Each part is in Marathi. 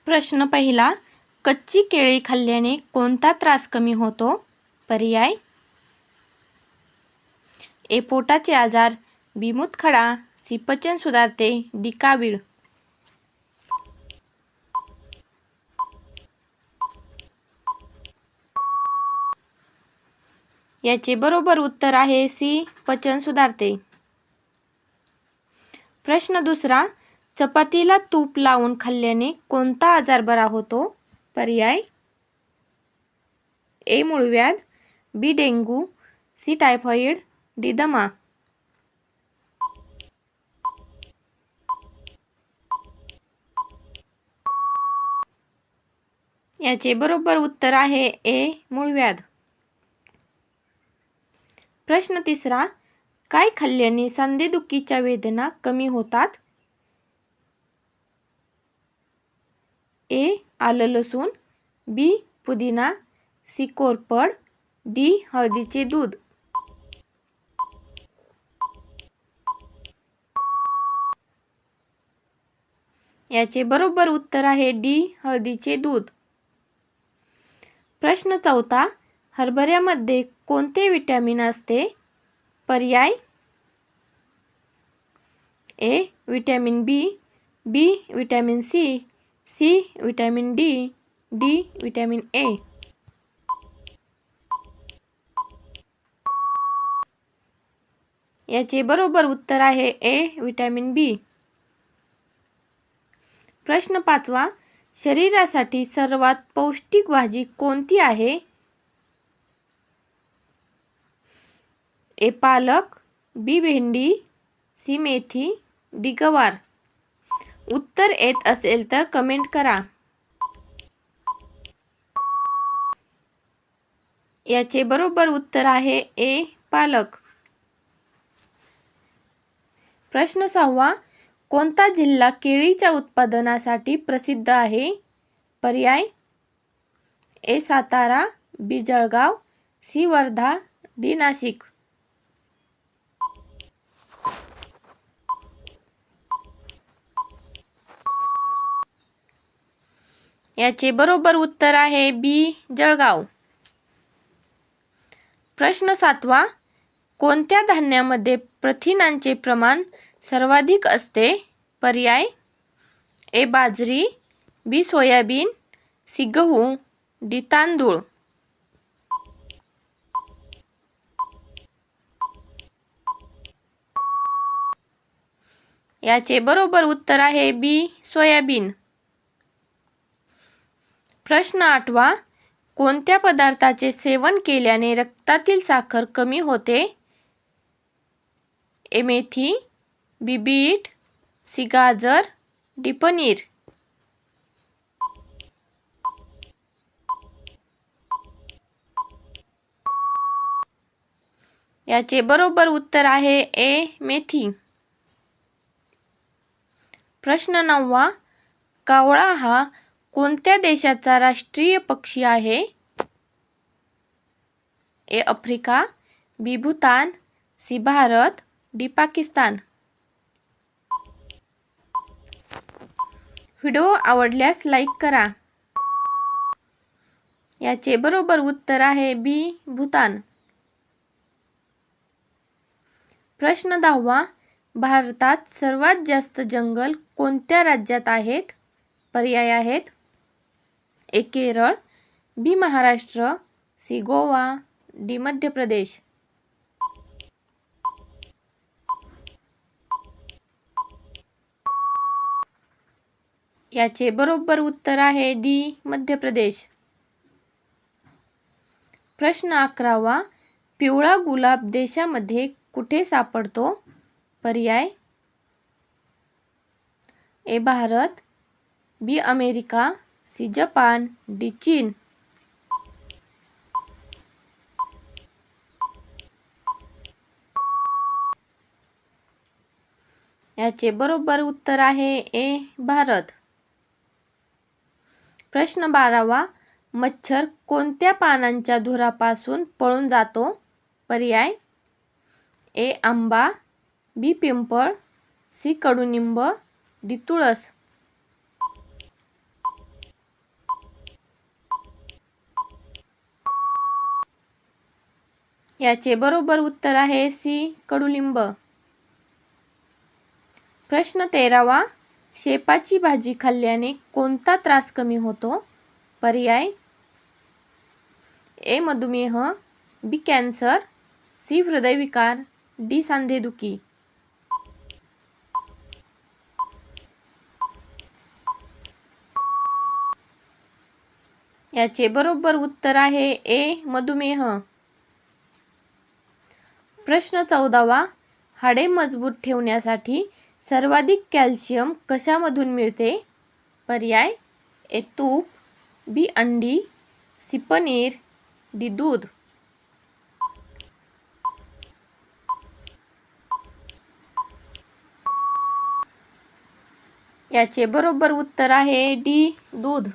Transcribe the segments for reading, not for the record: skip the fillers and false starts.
प्रश्न पहिला, कच्ची केळी खाल्ल्याने कोणता त्रास कमी होतो? पर्याय ए. पोटाचे आजार, बी. मूतखडा, सी. पचन सुधारते, डी. कावीळ. याचे बरोबर उत्तर आहे सी. पचन सुधारते. प्रश्न दुसरा, चपातीला तूप लावून खाल्ल्याने कोणता आजार बरा होतो? पर्याय ए. मूळव्याध, B. Dengue, C. Typhoid, D. दमा. याचे बरोबर उत्तर आहे ए. मूळव्याध. प्रश्न तिसरा, काय खाल्ल्याने सांधेदुखीच्या वेदना कमी होतात? ए. आलं लसूण, बी. पुदिना, सी. कोरफड, डी. हळदीचे दूध. याचे बरोबर उत्तर आहे डी. हळदीचे दूध. प्रश्न चौथा, हरभऱ्यामध्ये कोणते विटॅमिन असते? पर्याय A. Vitamin B, B. Vitamin C, C. Vitamin D, D. Vitamin A. याचे बरोबर उत्तर आहे ए. विटॅमिन बी. प्रश्न पाचवा, शरीरासाठी सर्वात पौष्टिक भाजी कोणती आहे? ए. पालक, बी. भेंडी, सी. मेथी, डी. गवार. उत्तर येत असेल तर कमेंट करा. याचे बरोबर उत्तर आहे ए. पालक. प्रश्न सहावा, कोणता जिल्हा केळीच्या उत्पादनासाठी प्रसिद्ध आहे? पर्याय ए. सातारा, बी. जळगाव, सी. वर्धा, डी. नाशिक. याचे बरोबर उत्तर आहे बी. जळगाव. प्रश्न सातवा, कोणत्या धान्यामध्ये प्रथिनांचे प्रमाण सर्वाधिक असते? पर्याय ए. बाजरी, बी. Soybean, C. गहू, डी. तांदूळ. याचे बरोबर उत्तर आहे बी. सोयाबीन. प्रश्न आठवा, कोणत्या पदार्थाचे सेवन केल्याने रक्तातील साखर कमी होते? ए. मेथी, बी. Beet, C. गाजर, डी. पनीर. याचे बरोबर उत्तर आहे ए. मेथी. प्रश्न नववा, कावळा हा कोणत्या देशाचा राष्ट्रीय पक्षी आहे? A. Africa, B. Bhutan, C. Bharat, D. Pakistan. Video आवडल्यास लाईक करा. याचे बरोबर उत्तर आहे बी. भूतान. प्रश्न दहावा, भारतात सर्वात जास्त जंगल कोणत्या राज्यात आहेत? पर्याय आहेत ए. केरळ, बी. महाराष्ट्र, सी. गोवा, डी. मध्य प्रदेश. याचे बरोबर उत्तर आहे डी. मध्य प्रदेश. प्रश्न 11वा, पिवळा गुलाब देशामध्ये कुठे सापडतो? पर्याय A. Bharat, B. America, C. Japan, D. चीन. याचे बरोबर उत्तर आहे ए. भारत. प्रश्न 12वा, मच्छर कोणत्या पानांच्या धुरापासून पळून जातो? पर्याय ए. आंबा, बी. पिंपळ, सी. कडुनिंब, डी. तुळस. याचे बरोबर उत्तर आहे सी कडुलिंब. प्रश्न 13वा, शेपाची भाजी खाल्ल्याने कोणता त्रास कमी होतो? पर्याय: ए मधुमेह, बी कॅन्सर, सी हृदयविकार, डी सांधेदुखी. याचे बरोबर उत्तर आहे ए मधुमेह. प्रश्न 14वा, हाडे मजबूत ठेवण्यासाठी सर्वाधिक कॅल्शियम कशामधून मिळते? पर्याय: ए तूप, बी अंडी, सी पनीर, डी दूध. याचे बरोबर उत्तर आहे डी दूध.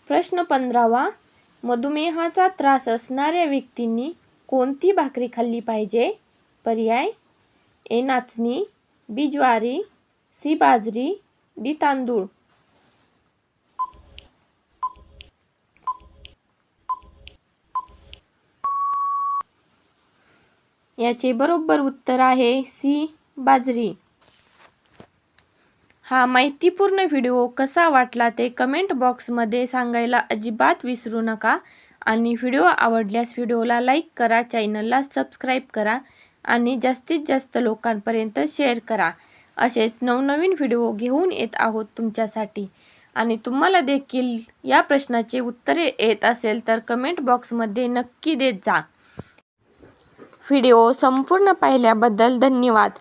प्रश्न 15वा, मधुमेहाचा त्रास असणाऱ्या व्यक्तींनी कोणती भाकरी खाल्ली पाहिजे? पर्याय: ए नाचणी, बी ज्वारी, सी बाजरी, डी तांदूळ. याचे बरोबर उत्तर आहे सी बाजरी. हा माहितीपूर्ण व्हिडिओ कसा वाटला ते कमेंट बॉक्समध्ये सांगायला अजिबात विसरू नका. आणि व्हिडिओ आवडल्यास व्हिडिओला लाईक करा, चॅनलला सबस्क्राईब करा आणि जास्तीत जास्त लोकांपर्यंत शेअर करा. असेच नवनवीन व्हिडिओ घेऊन येत आहोत तुमच्यासाठी. आणि तुम्हाला देखील या प्रश्नाचे उत्तरे येत असेल तर कमेंट बॉक्समध्ये नक्की देत जा. व्हिडिओ संपूर्ण पाहिल्याबद्दल धन्यवाद.